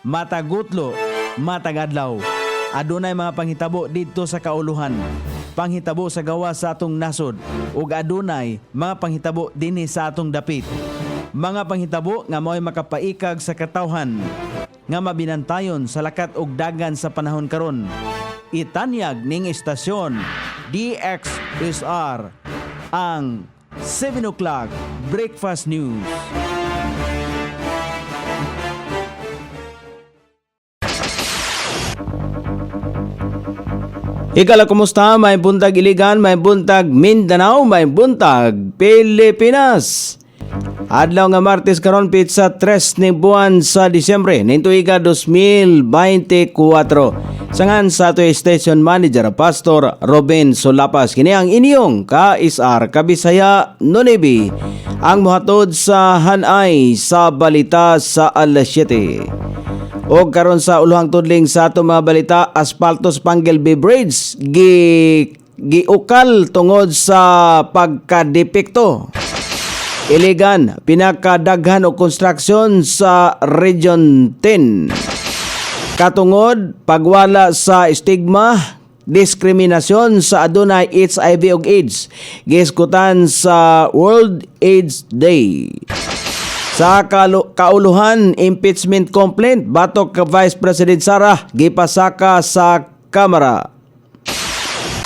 matagutlo, matagadlaw. Adunay mga panghitabo didto sa kauluhan. Panghitabo sa gawa sa atong nasod ug adunay mga panghitabo dinhi sa atong dapit. Mga panghitabo nga mao'y makapaikag sa katawhan nga mabinantayon sa lakat ug dagan sa panahon karon. Itanyag ning istasyon DXSR ang 7 o'clock Breakfast News. Ikala, kumusta? May buntag Iligan, may buntag Mindanao, may buntag Pilipinas. Adlaw nga Martes karon pitsa 3 ni buwan sa Disyembre ning tuiga 2024. Sangan sa ato station manager Pastor Robin Solapas, kini ang inyong ka-SR Kabisaya Nunebi, ang mohatod sa hanay sa balita sa alas 7. O karon sa uluhang tudling sa ato mga balita, Aspaltos Panggil Bay Bridge giukal tungod sa pagkadepekto. Iligan, pinakadaghan o construction sa Region 10. Katungod, pagwala sa stigma, diskriminasyon sa adunay HIV ug AIDS, giskutan sa World AIDS Day. Sa kauluhan, impeachment complaint batok ka Vice President Sara gipasaka sa Kamara.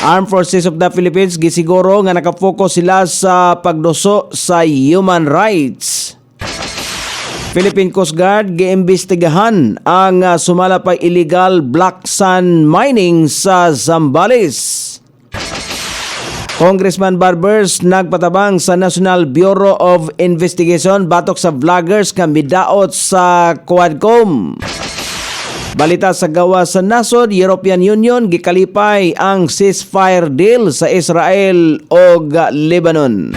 Armed Forces of the Philippines gisiguro nga nakafocus sila sa pagduso sa human rights. Philippine Coast Guard giimbestigahan ang sumalapay illegal black sand mining sa Zambales. Congressman Barbers nagpatabang sa National Bureau of Investigation batok sa vloggers nga midaot sa Quadcom. Balita sa gawa sa nasod, European Union gikalipay ang ceasefire deal sa Israel ug Lebanon.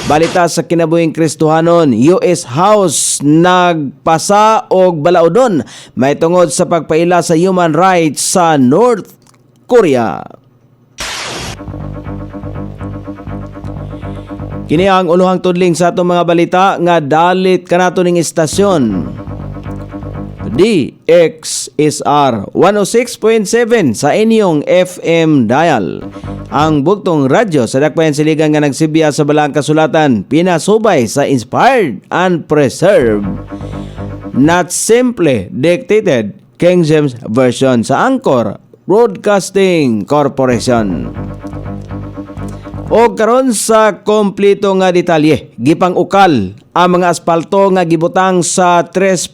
Balita sa kinabuhing Kristohanon, US House nagpasa og balaodon may tungod sa pagpaila sa human rights sa North Korea. Kini ang uluhang tudling sa atong mga balita nga dalit kanato ning istasyon DXSR 106.7 sa inyong FM dial. Ang bugtong radyo sa dakbayan siligan nga nagsibya sa balaang kasulatan, pinasubay sa inspired and preserved, not simply dictated King James Version sa Anchor Broadcasting Corporation. O karon sa kompleto nga detalye, gipang-ukal ang mga asfalto nga gibutang sa 3.1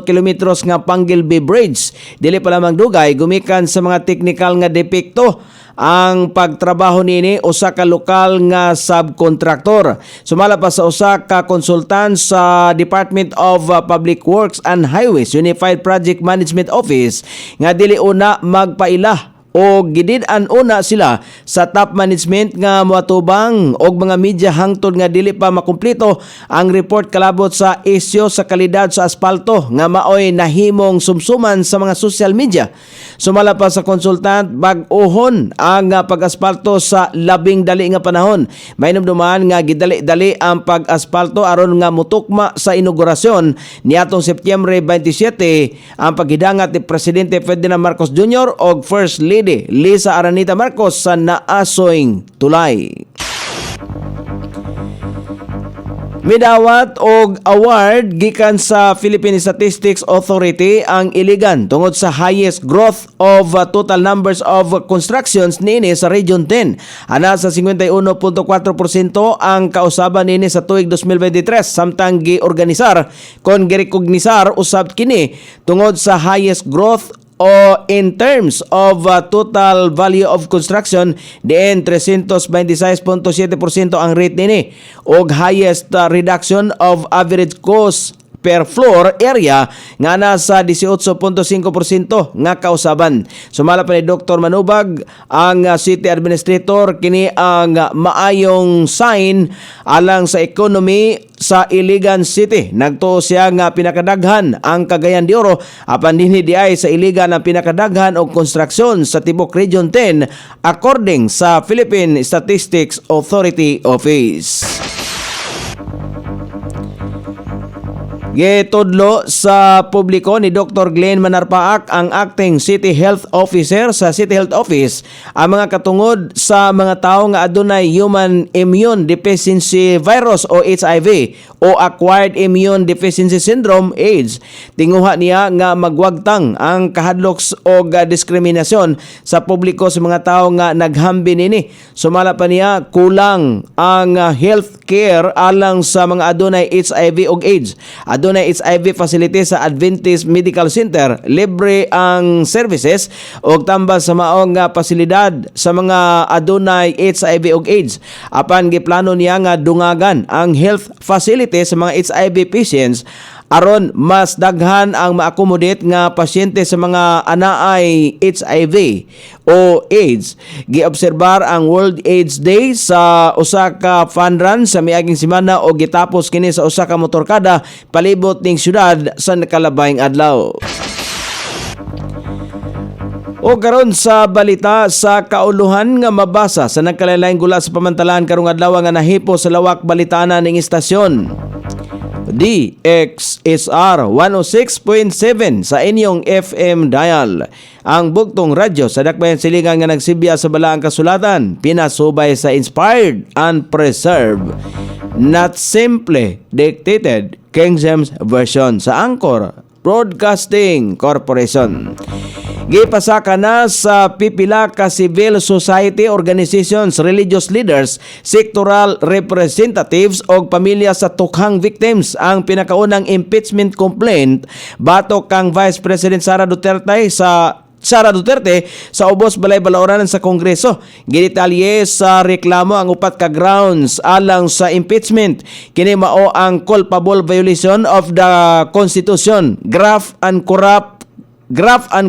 kilometros nga Panggil Bay Bridge. Dili pa lamang dugay gumikan sa mga technical nga depekto ang pagtrabaho nini usa ka lokal nga subcontractor. Sumala pa sa usa ka konsultan sa Department of Public Works and Highways Unified Project Management Office nga dili una magpaila o gidid-an una sila sa top management nga moatubang og mga media hangtod nga dili pa makumpleto ang report kalabot sa isyu sa kalidad sa asfalto nga maoy nahimong sumsuman sa mga social media. Sumala pa sa konsultant, bag-ohon ang pag-asfalto sa labing dali nga panahon. May numduman nga gidali-dali ang pag-asfalto aron nga mutukma sa inaugurasyon niadtong Setyembre 27 ang paghidangat ni Presidente Ferdinand Marcos Jr. og First Lady Lisa Aranita Marcos sa naasoing tulay. Midawat og award gikan sa Philippine Statistics Authority ang Iligan tungod sa highest growth of total numbers of constructions nini sa Region 10. Ana sa 51.4% ang kausaban nini sa tuig 2023 samtang giorganisar kon girekognisar usab kini tungod sa highest growth o in terms of total value of construction, diin 326.7% ang rate nini og highest reduction of average cost per floor area nga nasa 18.5% nga kausaban. Sumala pa ni Dr. Manubag, ang city administrator, kini ang maayong sign alang sa economy sa Iligan City. Nagtuo siya nga pinakadaghan ang Cagayan de Oro apan dinhi di ay sa Iligan ang pinakadaghan og konstruksyon sa tibok Region 10 according sa Philippine Statistics Authority Office. Gitudlo sa publiko ni Dr. Glenn Manarpaak, ang acting City Health Officer sa City Health Office, ang mga katungod sa mga tao nga adunay Human Immune Deficiency Virus o HIV o Acquired Immune Deficiency Syndrome AIDS. Tinguha niya nga magwagtang ang kahadlok o diskriminasyon sa publiko sa mga tao nga naghambi nini. Sumala pa niya kulang ang health care alang sa mga adunay HIV o AIDS. Adunay HIV facility sa Adventist Medical Center, libre ang services o tambal sa maong pasilidad sa mga adunay HIV o AIDS. Apan giplano niya nga dungagan ang health facility sa mga HIV patients aron mas daghan ang ma-accommodate nga pasyente sa mga anaay HIV o AIDS. Giobserbar ang World AIDS Day sa usa ka fun run sa miaging semana o gitapos kini sa usa ka motorkada palibot ning syudad sa nakalabayng adlaw. O karon sa balita sa kauluhan nga mabasa sa nagkalain-laing gula sa pamantalaan karong adlaw nga nahipo sa lawak balitana ning istasyon. DXSR 106.7 sa inyong FM dial. Ang bugtong radyo sa dakbayan siligan nga nagsibya sa balaang kasulatan, pinasubay sa inspired and preserved, not simply dictated King James Version sa Anchor Broadcasting Corporation. Gipasaka na sa pipila ka civil society organizations, religious leaders, sectoral representatives o pamilya sa tukhang victims ang pinakaunang impeachment complaint batok kang Vice President Sara Duterte sa ubos balay balaoranan sa Kongreso. Gidetalye sa reklamo ang upat ka grounds alang sa impeachment. Kini mao ang culpable violation of the Constitution, graft and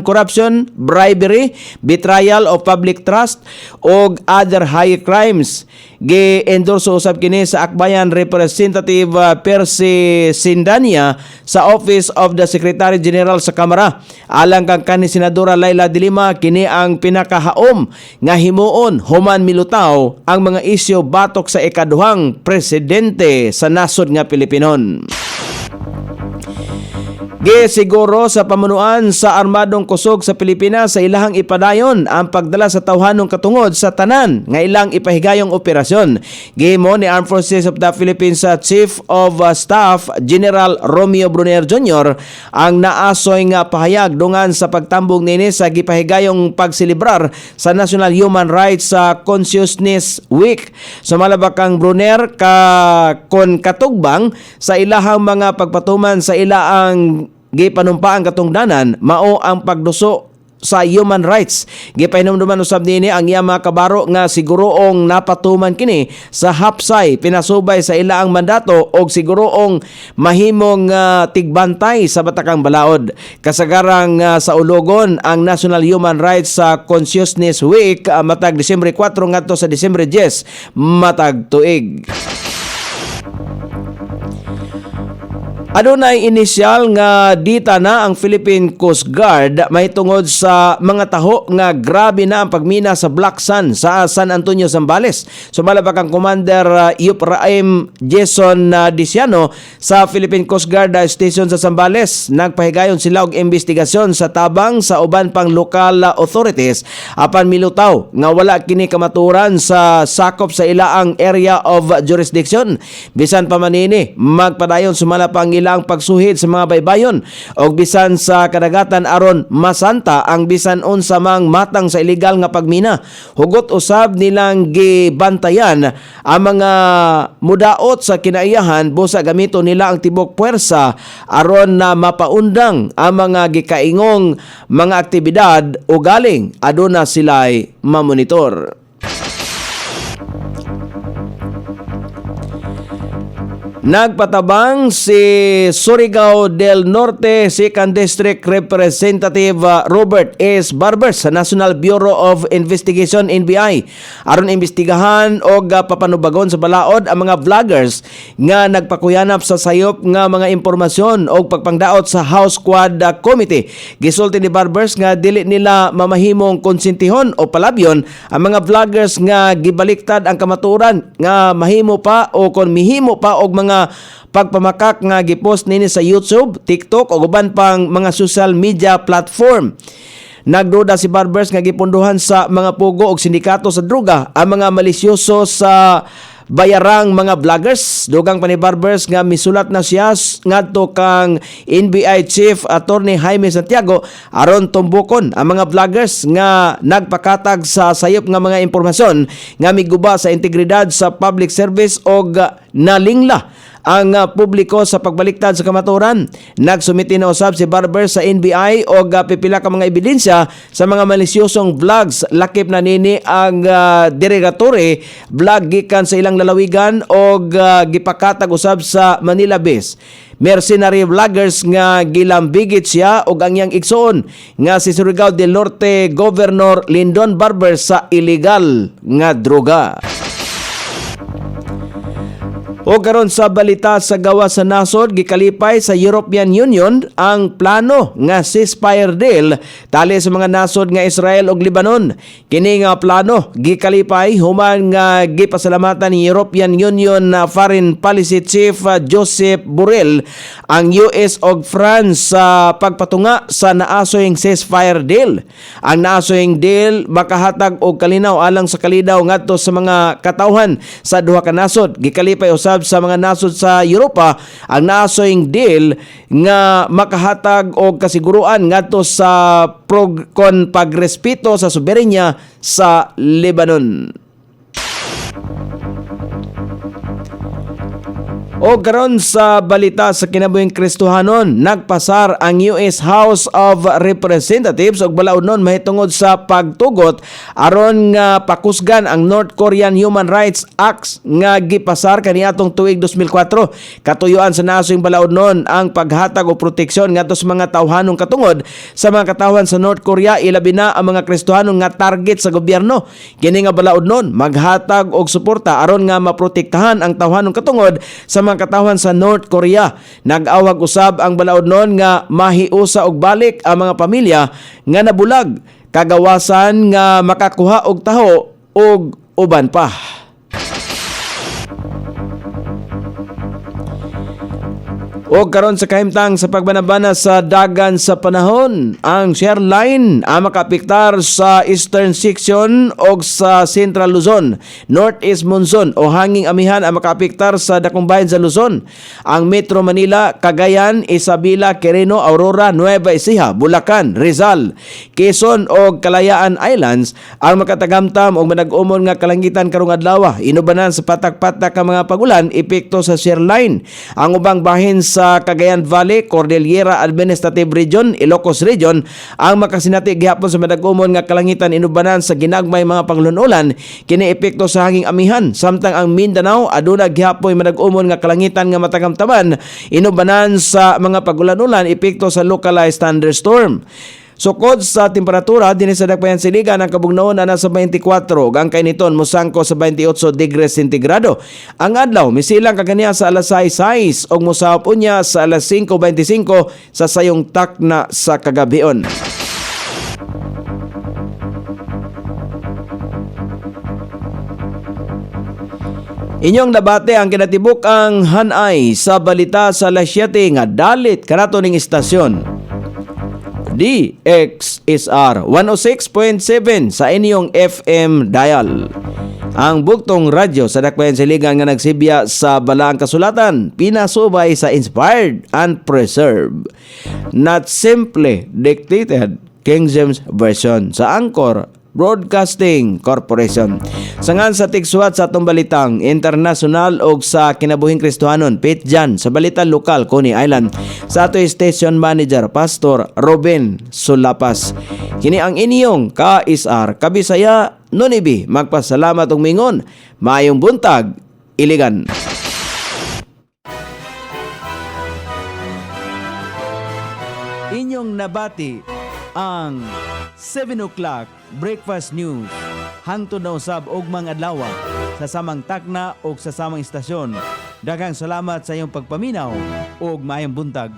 corruption, bribery, betrayal of public trust, o other high crimes. Gi-endorso usab kini sa Akbayan Representative Percy Sindania sa Office of the Secretary General sa Kamara. Alang kang kanhi Senadora Laila de Lima, kini ang pinakahaom nga himuon human milutaw ang mga isyu batok sa ikaduhang presidente sa nasod nga Pilipinon. Gisiguro sa pamunuan sa Armadong Kusog sa Pilipinas sa ilahang ipadayon ang pagdala sa tawhanong katungod sa tanan nga ilang ipahigayong operasyon. Gihimo ni Armed Forces of the Philippines Chief of Staff General Romeo Brunner Jr. ang naasoy nga pahayag dungan sa pagtambong nini sa gipahigayong pagsilibrar sa National Human Rights Consciousness Week. Sumalabak kang Brunner kon katugbang sa ilahang mga pagpatuman sa ilaang gipanumpa ang katungdanan mao ang pagduso sa human rights. Gipahinumduman usab nini ang iya mga kabaro nga siguroong napatuman kini sa hapsay pinasubay sa ilaang mandato og siguroong mahimong tigbantay sa batakang balaod. Kasagarang sa ulogon ang National Human Rights Consciousness Week matag Disyembre 4 ngadto sa Disyembre 10 matag tuig. Adunay inisyal nga dita na ang Philippine Coast Guard mahitungod sa mga taho nga grabe na ang pagmina sa Black Sun sa San Antonio, Zambales. Sumalabak ang Commander Yupraim Jason Diciano sa Philippine Coast Guard Station sa Zambales. Nagpahigayon sila og investigasyon sa tabang sa uban pang local authorities apan milutaw nga wala kini kamaturan sa sakop sa ilaang area of jurisdiction. Bisan pa manini magpadayon sumala pang ilang pagsuhid sa mga baybayon o bisan sa kadagatan aron masanta ang bisan unsa mang matang sa illegal nga pagmina. Hugot usab nilang gibantayan ang mga mudaot sa kinaiyahan busa gamito nila ang tibok puwersa aron na mapaundang ang mga gikaingong mga aktibidad o galing aduna sila'y mamonitor. Nagpatabang si Surigao del Norte 2nd District Representative Robert S. Barbers sa National Bureau of Investigation NBI aron imbestigahan og papanubagon sa balaod ang mga vloggers nga nagpakuyanap sa sayop nga mga impormasyon og pagpangdaot sa House Quad Committee. Gisulti ni Barbers nga dili nila mamahimong konsentihon o palabyon ang mga vloggers nga gibaliktad ang kamaturan nga mahimo pa o kon mihimo pa og mga mga pagpamakak nga gipost nini sa YouTube, TikTok o uban pang mga social media platform. Nagduda si Barbers nga gipunduhan sa mga pugo o sindikato sa droga ang mga malisyoso sa bayarang mga vloggers. Dugang pa ni Barbers nga misulat na siya ngadto kang NBI Chief Attorney Jaime Santiago aron tumbukon ang mga vloggers nga nagpakatag sa sayop nga mga impormasyon nga miguba sa integridad sa public service o nalingla ang publiko sa pagbaliktad sa kamaturan. Nagsumiti na usab si Barber sa NBI o pipila ka mga ebidensya sa mga malisyosong vlogs. Lakip na nini ang derogatory vlog gikan sa ilang lalawigan o gipakatag usab sa Manila Base. Mercenary vloggers nga gilambigit siya o ang iyang igsoon nga si Surigao del Norte Governor Lindon Barber sa illegal nga droga. O karon sa balita sa gawa sa nasod, gikalipay sa European Union ang plano nga ceasefire deal tali sa mga nasod nga Israel ug Lebanon. Kini nga plano gikalipay human nga gipasalamatan ni European Union Foreign Policy Chief Joseph Borrell ang US ug France sa pagpatunga sa naasoyng ceasefire deal. Ang naasoyng deal makahatag og kalinaw alang sa kalidaw ngadto sa mga katawhan sa duha ka nasod. Gikalipay usab sa mga nasod sa Europa ang naasoyng deal nga makahatag og kasiguruan ngadto sa kon pagrespeto sa soberenya sa Lebanon. O karon sa balita sa kinabuhing Kristohanon, nagpasar ang US House of Representatives og balaodnon mahitungod sa pagtugot aron nga pakusgan ang North Korean Human Rights Act nga gipasar kaniadtong tuig 2004. Katuyuan sa nasong balaodnon ang paghatag og proteksyon ngadto sa mga tawhanong katungod sa mga katawhan sa North Korea, ilabi na ang mga Kristohanon nga target sa gobyerno. Kini nga balaodnon maghatag og suporta aron nga maprotektahan ang tawhanong katungod sa mga katawhan sa North Korea. Nag-awag usab ang balaodnon nga mahiusa og balik ang mga pamilya nga nabulag, kagawasan nga makakuha og taho og uban pa. O karon sa kahimtang sa pagbanabana sa dagan sa panahon, ang shear line ang makapiktar sa eastern section o sa Central Luzon. Northeast monsoon o hanging amihan ang makapiktar sa dakong bahin sa Luzon. Ang Metro Manila, Cagayan, Isabela, Quirino, Aurora, Nueva Ecija, Bulacan, Rizal, Quezon o Kalayaan Islands ang makatagamtam o manag-umon nga kalangitan karong adlaw. Inubanan sa patak-patak ang mga pagulan epekto sa shear line. Ang ubang bahin sa Cagayan Valley, Cordillera Administrative Region, Ilocos Region ang makasinati gihapon sa madag-umon nga kalangitan inubanan sa ginagmay mga panglunulan kini epekto sa hanging amihan. Samtang ang Mindanao aduna gihapon madag-umon nga kalangitan nga matagamtaman inubanan sa mga pagulan-ulan epekto sa localized thunderstorm. Sukod sa temperatura, dinhi sa Dakbayan Siligan ang kabugnaon na nasa 24 ug ang kainiton mosangko sa 28 degrees sentigrado. Ang adlaw misilang kaganiya sa alas 6:06 ug mosahop unya sa alas 5:25 sa sayong takna sa kagabion. Inyong nabate ang kinatibuk ang hanay sa balita sa alas 7 nga dalit kanato ning istasyon. DXSR 106.7 sa inyong FM dial. Ang buktong radyo sa Dakbayan Siligan nga nagsibya sa balaang kasulatan, pinasubay sa inspired and preserved, not simply dictated King James Version sa Anchor Broadcasting Corporation. Sangan sa tigsuwat sa atong balitang internasyonal o sa kinabuhing Kristohanon, Pete Jan sa balita lokal Coney Island sa ato station manager Pastor Ruben Sulapas. Kini ang inyong KSR Kabisaya Nonibi. Magpasalamat og mingon. Maayong buntag, Iligan. Inyong nabati ang 7 o'clock Breakfast News hangtod na usab og mga adlaw sa samang takna o sa samang istasyon. Daghang salamat sa iyong pagpaminaw ug maayong buntag.